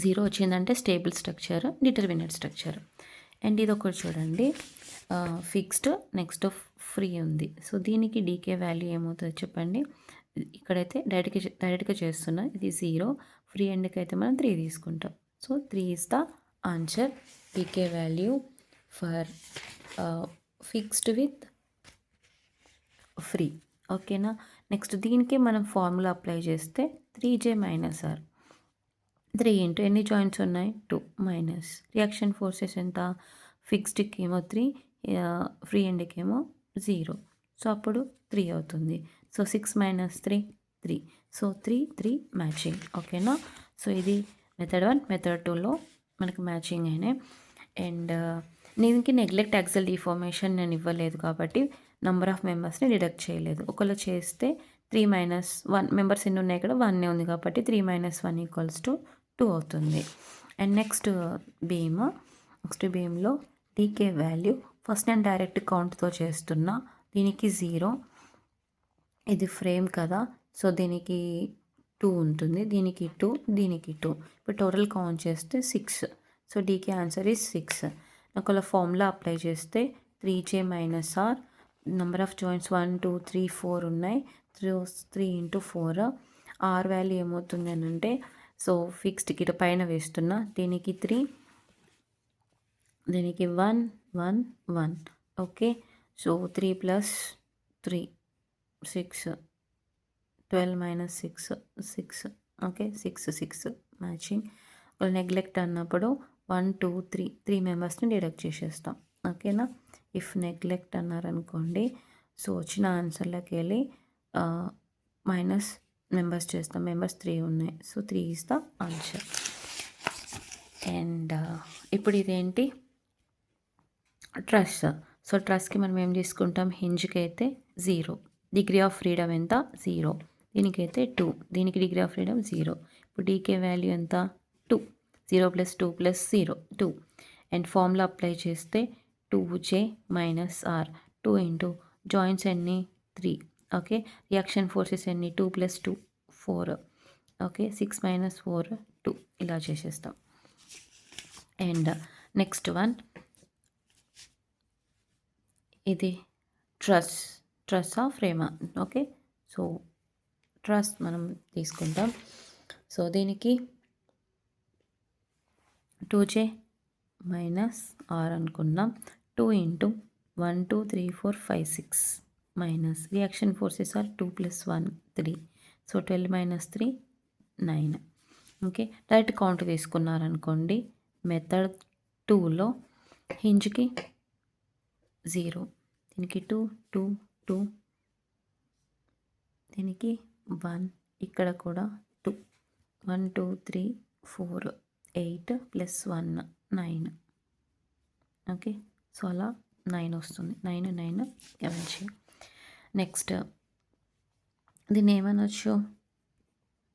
0 వచ్చిందంటే stable structure, determinate structure. And ఇది ఒకటి చూడండి, ఫిక్స్డ్, నెక్స్ట్ ఫ్రీ ఉంది. సో దీనికి డీకే వాల్యూ ఏమవుతుందో చెప్పండి. ఇక్కడైతే డైరెక్ట్గా చేస్తున్నా, ఇది 0, ఫ్రీ ఎండ్కి అయితే మనం 3 తీసుకుంటాం. So 3 is the answer, DK value for fixed with free. ఓకేనా, నెక్స్ట్ దీనికే మనం ఫార్ములా అప్లై చేస్తే 3j - r. 3 ఇంటూ ఎన్ని జాయింట్స్ ఉన్నాయి, 2 మైనస్ రియాక్షన్ ఫోర్సెస్ ఎంత, ఫిక్స్డ్కి ఏమో 3, ఫ్రీ ఎండ్కి ఏమో 0, సో అప్పుడు 3 అవుతుంది. So 6 - 3 3, so 3 3 matching. ఓకేనా, సో ఇది మెథడ్ 1. మెథడ్ 2లో మనకు మ్యాచింగ్ అయినాయి. అండ్ దీనికి నెగ్లెక్ట్ యాక్సిల్ డిఫార్మేషన్ నేను ఇవ్వలేదు కాబట్టి నంబర్ ఆఫ్ మెంబర్స్ని డిడక్ట్ చేయలేదు. ఒకవేళ చేస్తే 3 - 1 మెంబర్స్ ఎన్ని ఉన్నాయి, ఇక్కడ 1 ఉంది కాబట్టి 3 - 1 = 2 అవుతుంది. అండ్ నెక్స్ట్ బీమ్లో డీకే వాల్యూ ఫస్ట్ నేను డైరెక్ట్ కౌంట్తో చేస్తున్నా, దీనికి 0, ఇది ఫ్రేమ్ కదా, సో దీనికి 2 ఉంటుంది, దీనికి 2 దీనికి 2. ఇప్పుడు టోటల్ కౌంట్ చేస్తే 6, సో డీకే ఆన్సర్ ఈజ్ 6. ఒకవేళ ఫార్ములా అప్లై చేస్తే 3j - r. Number of joints 1 2 3 4 ఉన్నాయి, 3 × 4. r వాల్యూ ఏమవుతుంది అని అంటే, సో ఫిక్స్డ్కి ఇటు పైన వేస్తున్నా, దీనికి 3 దీనికి 1 1 1. Okay, so 3 + 3 6, 12 minus 6, 6. Okay. 6, 6 matching. ఒకవేళ నెగ్లెక్ట్ అన్నప్పుడు 1, 2, 3 మెంబర్స్ని డిడక్ట్ చేసేస్తాం. ఓకేనా. ఇఫ్ నెగ్లెక్ట్ అన్నారనుకోండి, సో వచ్చిన ఆన్సర్లోకి వెళ్ళి మైనస్ మెంబర్స్ చేస్తాం. మెంబర్స్ 3 ఉన్నాయి. So 3 is the answer. And ఇప్పుడు ఇదేంటి, ట్రస్. సో ట్రస్కి మనం ఏం తీసుకుంటాం, హింజ్కి అయితే 0, డిగ్రీ ఆఫ్ ఫ్రీడమ్ ఎంత 0, దీనికైతే 2, దీనికి డిగ్రీ ఆఫ్ ఫ్రీడమ్ 0. ఇప్పుడు డీకే వాల్యూ ఎంత 2, 0 + 2 + 0 2. అండ్ ఫార్ములా అప్లై చేస్తే 2J - R, 2 ఇంటూ జాయింట్స్ ఎన్ని 3. ఓకే. రియాక్షన్ ఫోర్సెస్ ఎన్ని 2 + 2 4. ఓకే. 6 - 4 2 ఇలా చేసేస్తాం. అండ్ నెక్స్ట్ వన్, ఇది ట్రస్ ఫ్రేమా. ఓకే. సో ట్రస్ మనం తీసుకుంటాం. సో దీనికి 2J - R అనుకుందాం. 2 ఇంటూ 1 2 3 4 5 6 minus reaction forces R 2 + 1 3. So 12 - 3 9. Okay. Direct count తీసుకున్నారనుకోండి, మెథడ్ 2లో హింజ్కి 0, దీనికి 2 2 2, దీనికి 1, ఇక్కడ కూడా 2, 1 2 3 4 8 + 1 9. ఓకే. సో అలా 9 వస్తుంది. 9 9 గమనించి. నెక్స్ట్ దీన్ని ఏమనొచ్చు,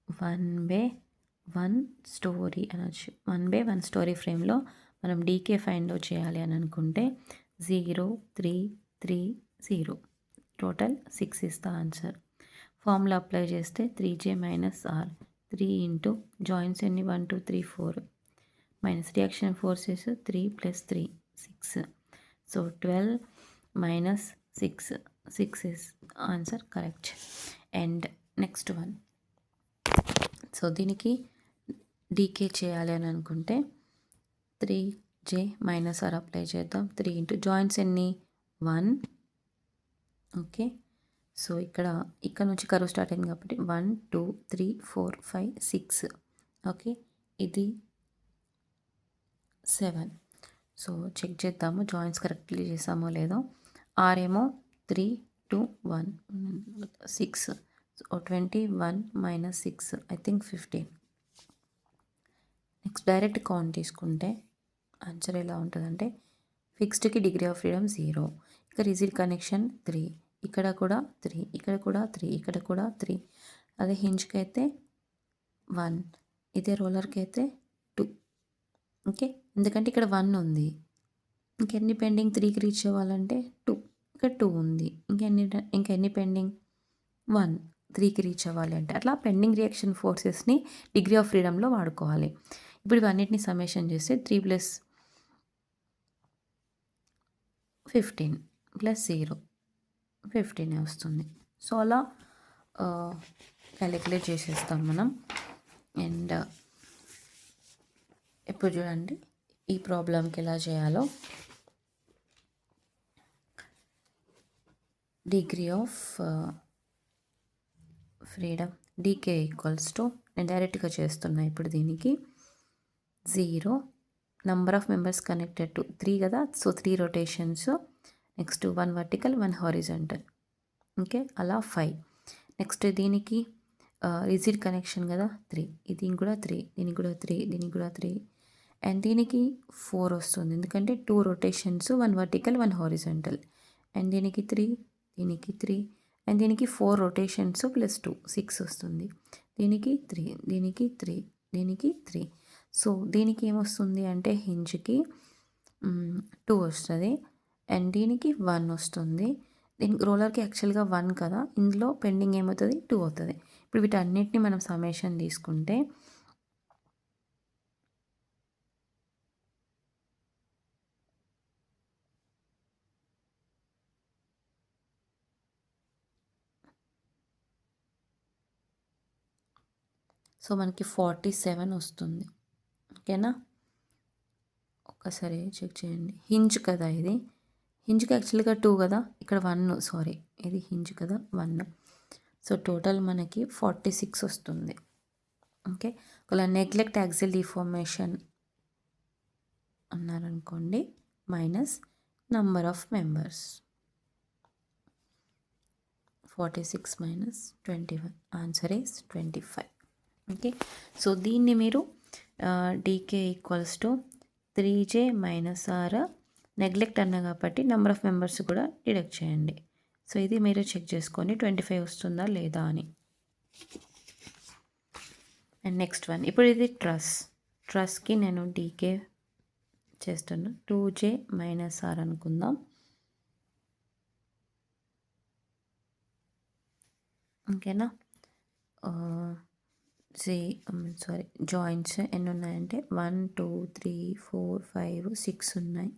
1/1 స్టోరీ అనొచ్చు. 1/1 స్టోరీ ఫ్రేమ్లో మనం డీకే ఫైండ్ అవుట్ చేయాలి అని అనుకుంటే 0 3 3 0, total 6 is the answer. Formula apply చేస్తే 3J - R, 3 ఇంటూ జాయింట్స్ ఎన్ని 1 2 3 4 minus reaction forces 3 + 3 6. So 12 - 6 6 is answer correct. And next one, so దీనికి డీకే చేయాలి అని అనుకుంటే 3J - R అప్లై చేద్దాం. 3 ఇంటూ జాయింట్స్ ఎన్ని 1. ఓకే. సో ఇక్కడ నుంచి కరువు స్టార్ట్ అయింది కాబట్టి 1 2 3 4 5 6. ఓకే. ఇది 7. సో చెక్ చేద్దాము జాయింట్స్ కరెక్ట్లీ చేసామో లేదో. R ఏమో 3 2 1 6. So 21 - 6 I think 15. Next direct count తీసుకుంటే ఆన్సర్ ఎలా ఉంటుందంటే, ఫిక్స్డ్కి డిగ్రీ ఆఫ్ ఫ్రీడమ్ 0, ఇక్కడ రిజిడ్ కనెక్షన్ 3, ఇక్కడ కూడా 3, ఇక్కడ కూడా 3, ఇక్కడ కూడా 3. అదే హింజ్కి అయితే 1, ఇదే రోలర్కి అయితే 2. ఓకే. ఎందుకంటే ఇక్కడ 1 ఉంది, ఇంకెన్ని పెండింగ్ 3కి రీచ్ అవ్వాలంటే 2, ఇక్కడ 2 ఉంది, ఇంకెన్ని పెండింగ్ 1, 3కి రీచ్ అవ్వాలి అంటే. అట్లా పెండింగ్ రియాక్షన్ ఫోర్సెస్ని డిగ్రీ ఆఫ్ ఫ్రీడమ్లో వాడుకోవాలి. ఇప్పుడు ఇవన్నిటిని సమ్మేషన్ చేస్తే 3 + 15 + 0 15 వస్తుంది. సో అలా క్యాలిక్యులేట్ చేసేస్తాం మనం. అండ్ ఇప్పుడు చూడండి ఈ ప్రాబ్లంకి ఎలా చేయాలో. డిగ్రీ ఆఫ్ ఫ్రీడమ్ డీకే = నేను డైరెక్ట్గా చేస్తున్నా ఇప్పుడు దీనికి 0, number of members connected to 3 కదా. So 3 rotations. Next 1 vertical 1 horizontal. Okay. అలా 5. నెక్స్ట్ దీనికి రిజిడ్ కనెక్షన్ కదా 3, దీనికి కూడా 3, దీనికి కూడా 3, దీనికి కూడా 3. అండ్ దీనికి 4 వస్తుంది ఎందుకంటే 2 రొటేషన్స్ 1 వర్టికల్ 1 హారిజాంటల్. అండ్ దీనికి 3, దీనికి 3, అండ్ దీనికి 4 రొటేషన్స్ +2 6 వస్తుంది. దీనికి 3, దీనికి 3, దీనికి 3. సో దీనికి ఏమొస్తుంది అంటే హింజ్కి 2 వస్తుంది, అండ్ దీనికి 1 వస్తుంది. దీనికి రోలర్కి యాక్చువల్గా 1 కదా, ఇందులో పెండింగ్ ఏమవుతుంది 2 అవుతుంది. ఇప్పుడు వీటన్నిటిని మనం సమ్మేషన్ తీసుకుంటే సో మనకి 47 వస్తుంది. ఓకేనా. ఒక్కసారి చెక్ చేయండి. హింజ్ కదా ఇది, హింజ్కి యాక్చువల్గా 2 కదా, ఇక్కడ 1, సారీ ఇది హింజ్ కదా 1. సో టోటల్ మనకి 46 వస్తుంది. ఓకే. ఒకవేళ నెగ్లెక్ట్ యాక్సిల్ డిఫార్మేషన్ అన్నారనుకోండి, minus number of members. 46 minus 21, answer is 25. Okay. So దీన్ని మీరు DK equals to 3J minus R, neglect అన్నా కాబట్టి నెంబర్ ఆఫ్ మెంబర్స్ కూడా డిడక్ట్ చేయండి. సో ఇది మీరు చెక్ చేసుకొని 25 వస్తుందా లేదా అని. అండ్ నెక్స్ట్ వన్, ఇప్పుడు ఇది ట్రస్కి నేను డీకే చేస్తున్నా. 2J మైనస్ ఆర్ అనుకుందాం. ఓకేనా. జాయింట్స్ ఎన్ని ఉన్నాయంటే 1 2 3 4 5 6 ఉన్నాయి.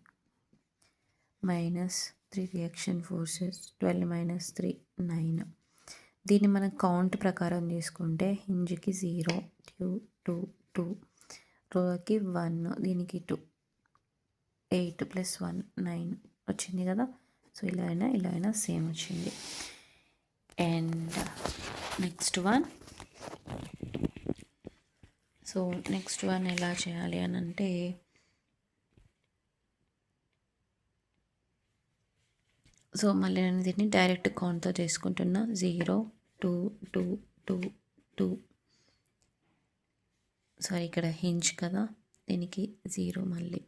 -3 రియాక్షన్ ఫోర్సెస్, 12 - 3 9. దీన్ని మనం కౌంట్ ప్రకారం తీసుకుంటే హింజ్కి 0 2 2 2, రోకి 1, దీనికి 2, 8 + 1 9 వచ్చింది కదా. సో ఇలా అయినా సేమ్ వచ్చింది. And next one, so next one ఎలా చేయాలి అని అంటే, సో మళ్ళీ నేను దీన్ని డైరెక్ట్ కౌంట్తో చేసుకుంటున్నా. 0 2 2 2 2. సారీ, ఇక్కడ హింజ్ కదా, దీనికి 0 మళ్ళీ.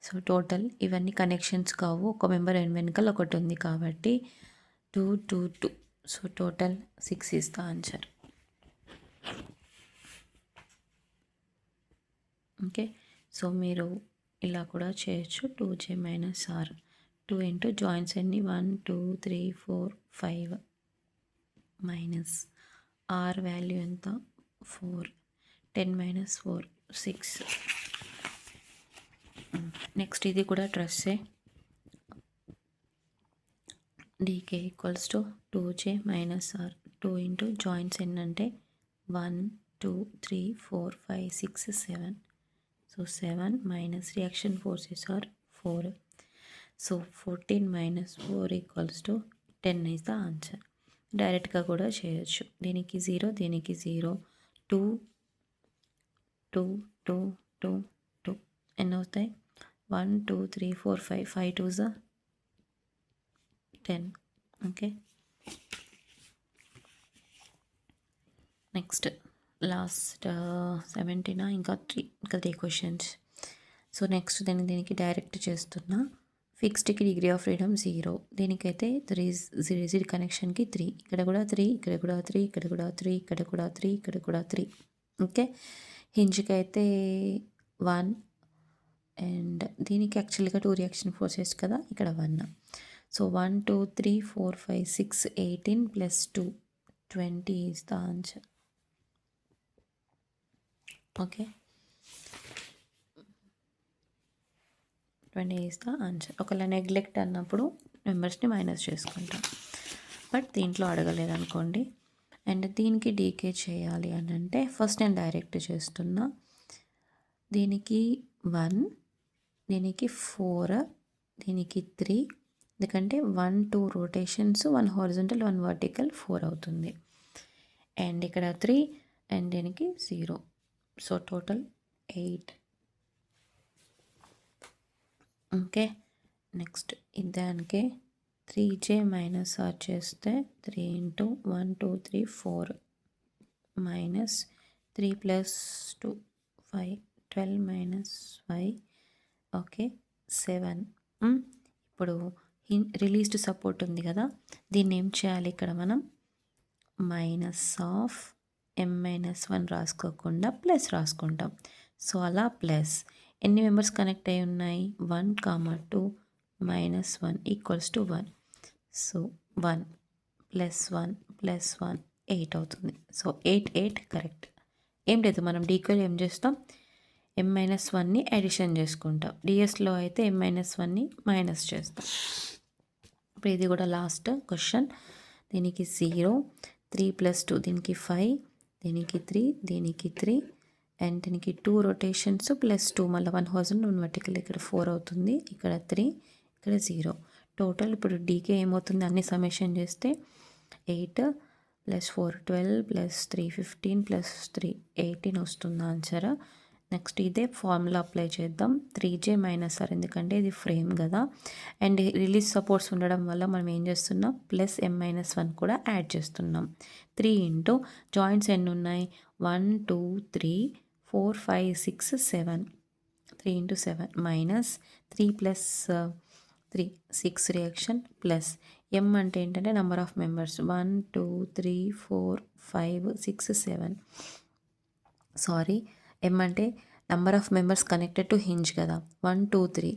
సో టోటల్ ఇవన్నీ కనెక్షన్స్ కావు, ఒక మెంబర్ వెనకాల ఒకటి ఉంది కాబట్టి 2 2 2. So total 6 is the answer. Okay. So మీరు ఇలా కూడా చేయొచ్చు. 2J minus R, 2 into joints ఎన్ని 1 2 3 4 5 మైనస్ ఆర్ వాల్యూ ఎంత 4, 10 - 4 6. నెక్స్ట్ ఇది కూడా ట్రస్సే. DK equals to 2J minus R, 2 into joints ఎన్ని అంటే 1 2 3 4 5 6 7. So 7 minus reaction forces R 4. So 14 - 4 equals to 10 is the answer. డైరెక్ట్గా కూడా చేయొచ్చు. దీనికి 0, దీనికి 0, 2 2 2 2 2 ఎన్ని అవుతాయి 1 2 3 4 5 5 2s 10. ఓకే. నెక్స్ట్ లాస్ట్ 17 ఇంకా 3 క్వశ్చన్స్. సో నెక్స్ట్ దీనికి డైరెక్ట్ చేస్తున్నా. ఫిక్స్డ్కి డిగ్రీ ఆఫ్ ఫ్రీడమ్ 0, దీనికైతే 3 కనెక్షన్కి 3, ఇక్కడ కూడా 3, ఇక్కడ కూడా 3, ఇక్కడ కూడా 3, ఇక్కడ కూడా 3, ఇక్కడ కూడా 3. ఓకే. హింజ్కి అయితే 1, అండ్ దీనికి యాక్చువల్గా 2 రియాక్షన్ ఫోర్సెస్ కదా, ఇక్కడ 1. So 1 2 3 4 5 6 18 + 2 20 is the answer. Okay. 20 is the answer. ఒకవేళ నెగ్లెక్ట్ అన్నప్పుడు మెంబర్స్ని మైనస్ చేసుకుంటాం, బట్ దీంట్లో అడగలేదనుకోండి. అండ్ దీనికి డీకే చేయాలి అని అంటే ఫస్ట్ నేను డైరెక్ట్ చేస్తున్నా. దీనికి 1, దీనికి 4, దీనికి 3, ఎందుకంటే 1 2 రొటేషన్స్, 1 హారిజంటల్ 1 వర్టికల్ 4 అవుతుంది. అండ్ ఇక్కడ 3, అండ్ దీనికి 0. So total 8. ఓకే. నెక్స్ట్ దానికి 3J మైనస్ ఆర్ చేస్తే 3 ఇంటూ 1 2 3 4 మైనస్ 3 + 2 5 12 - 5. ఓకే 7. ఇప్పుడు రిలీజ్డ్ సపోర్ట్ ఉంది కదా, దీన్ని ఏం చేయాలి, ఇక్కడ మనం -M-1 రాసుకోకుండా ప్లస్ రాసుకుంటాం. సో అలా ప్లస్ ఎన్ని మెంబర్స్ కనెక్ట్ అయి ఉన్నాయి 1, 2 -1 ఈక్వల్స్ టు 1. సో 1 + 1 + 1 8 అవుతుంది. So 8 8 correct. ఏం లేదు, మనం డీకోలో ఏం చేస్తాం, M-1ని అడిషన్ చేసుకుంటాం. డిఎస్లో అయితే M-1ని మైనస్ చేస్తాం. ఇప్పుడు ఇది కూడా లాస్ట్ క్వశ్చన్. దీనికి 0, 3 + 2, దీనికి 5, దీనికి 3, దీనికి 3, అండ్ దీనికి 2 రొటేషన్స్ +2, మళ్ళీ 1 హారిజంటల్ 1 వర్టికల్, ఇక్కడ 4 అవుతుంది, ఇక్కడ 3, ఇక్కడ 0. టోటల్ ఇప్పుడు డీకే ఏమవుతుంది, అన్ని సమ్మేషన్ చేస్తే 8 ప్లస్ 4 12 ప్లస్ 3 15 ప్లస్ 3 18 వస్తుంది ఆన్సర్. నెక్స్ట్ ఇదే ఫార్ములా అప్లై చేద్దాం. 3j మైనస్ ఆర్, ఎందుకంటే ఇది ఫ్రేమ్ కదా, అండ్ రిలీజ్ సపోర్ట్స్ ఉండడం వల్ల మనం ఏం చేస్తున్నాం, ప్లస్ m-1 కూడా యాడ్ చేస్తున్నాం. 3 ఇంటూ జాయింట్స్ ఎన్ని ఉన్నాయి, 1 2 3 4 5 6 7, 3 into 7 minus 3 plus 3 6 reaction plus m అంటే ఏంటంటే number of members 1 2 3 4 5 6 7. Sorry, m అంటే number of members connected to hinge కదా, 1 2 3,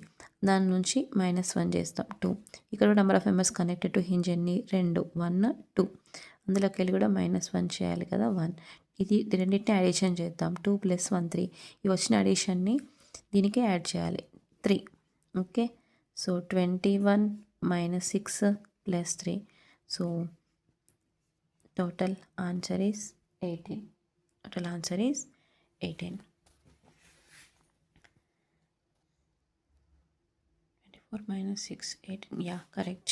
దాని నుంచి -1 చేస్తాం 2. ఇక్కడ number of members connected to hinge ఎన్ని, 2 1 2, అందులోకి వెళ్ళి కూడా -1 చేయాలి కదా 1. ఇది రెండింటిని అడిషన్ చేద్దాం, 2 + 1 3. ఈ వచ్చిన అడిషన్ని దీనికి యాడ్ చేయాలి 3. Okay, so 21 - 6 + 3, so total answer is 18. Total answer is 18. 24 - 6 18, yeah, correct.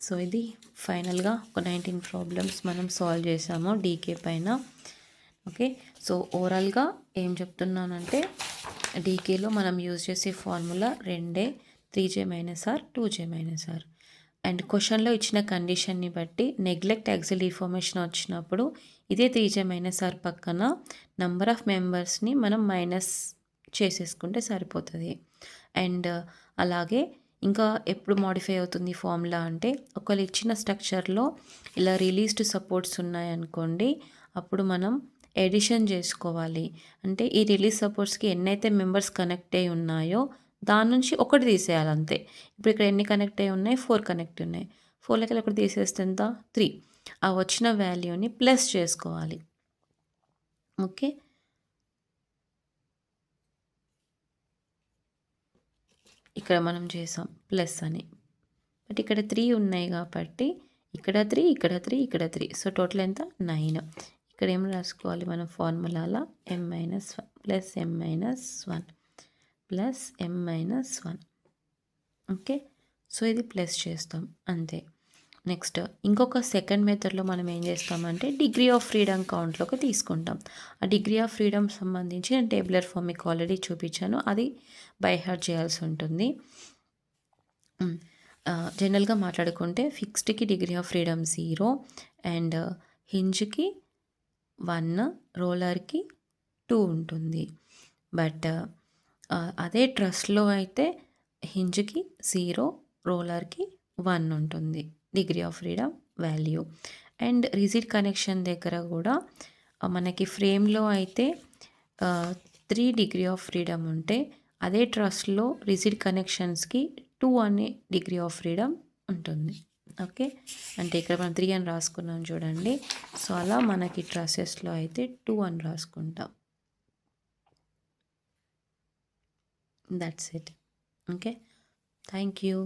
So ఇది ఫైనల్గా ఒక 19 ప్రాబ్లమ్స్ మనం సాల్వ్ చేసాము డీకే పైన. ఓకే, సో ఓవరాల్గా ఏం చెప్తున్నానంటే డీకేలో మనం యూజ్ చేసే ఫార్ములా రెండే, 3j - r 2j - r. And క్వశ్చన్లో ఇచ్చిన కండిషన్ని బట్టి నెగ్లెక్ట్ యాక్సిల్ డిఫార్మేషన్ వచ్చినప్పుడు ఇదే 3j - r పక్కన నంబర్ ఆఫ్ మెంబర్స్ని మనం మైనస్ చేసేసుకుంటే సరిపోతుంది. అండ్ అలాగే ఇంకా ఎప్పుడు మోడిఫై అవుతుంది ఫార్ములా అంటే, ఒకవేళ ఇచ్చిన స్ట్రక్చర్లో ఇలా రిలీజ్డ్ సపోర్ట్స్ ఉన్నాయనుకోండి, అప్పుడు మనం ఎడిషన్ చేసుకోవాలి. అంటే ఈ రిలీజ్ సపోర్ట్స్కి ఎన్నైతే మెంబర్స్ కనెక్ట్ అయి ఉన్నాయో దాని నుంచి ఒకటి తీసేయాలి అంతే. ఇప్పుడు ఇక్కడ ఎన్ని కనెక్ట్ అయి ఉన్నాయి, 4 కనెక్ట్ ఉన్నాయి. 4 లెక్కలు ఒకటి తీసేస్తే ఎంత, 3. ఆ వచ్చిన వాల్యూని ప్లస్ చేసుకోవాలి. ఓకే, ఇక్కడ మనం చేసాం ప్లస్ అని, బట్ ఇక్కడ 3 ఉన్నాయి కాబట్టి ఇక్కడ 3 ఇక్కడ 3 ఇక్కడ 3, సో టోటల్ ఎంత 9. ఇక్కడ ఏం రాసుకోవాలి మనం ఫార్ములాలో, m-1 plus m-1 plus m-1. Okay, so ఇది ప్లస్ చేస్తాం అంతే. నెక్స్ట్ ఇంకొక సెకండ్ మెథడ్లో మనం ఏం చేస్తామంటే డిగ్రీ ఆఫ్ ఫ్రీడమ్ కౌంట్లోకి తీసుకుంటాం. ఆ డిగ్రీ ఆఫ్ ఫ్రీడమ్ సంబంధించి నేను టేబులర్ ఫామ్ మీకు ఆల్రెడీ చూపించాను, అది బై హార్ట్ చేయాల్సి ఉంటుంది. జనరల్గా మాట్లాడుకుంటే ఫిక్స్డ్కి డిగ్రీ ఆఫ్ ఫ్రీడమ్ 0, అండ్ హింజ్కి 1, రోలర్కి 2 ఉంటుంది. బట్ అదే ట్రస్ట్లో అయితే హింజ్కి 0, రోలర్కి 1 ఉంటుంది degree of freedom value. And rigid connection దగ్గర కూడా మనకి ఫ్రేమ్లో అయితే 3 డిగ్రీ ఆఫ్ ఫ్రీడమ్ ఉంటే, అదే ట్రస్ట్లో రిజిడ్ కనెక్షన్స్కి 2 అనే డిగ్రీ ఆఫ్ ఫ్రీడమ్ ఉంటుంది. ఓకే, అంటే ఇక్కడ మనం 3 అని రాసుకున్నాం చూడండి, సో అలా మనకి ట్రసెస్లో అయితే 2 అని రాసుకుంటాం. That's it. Okay, thank you.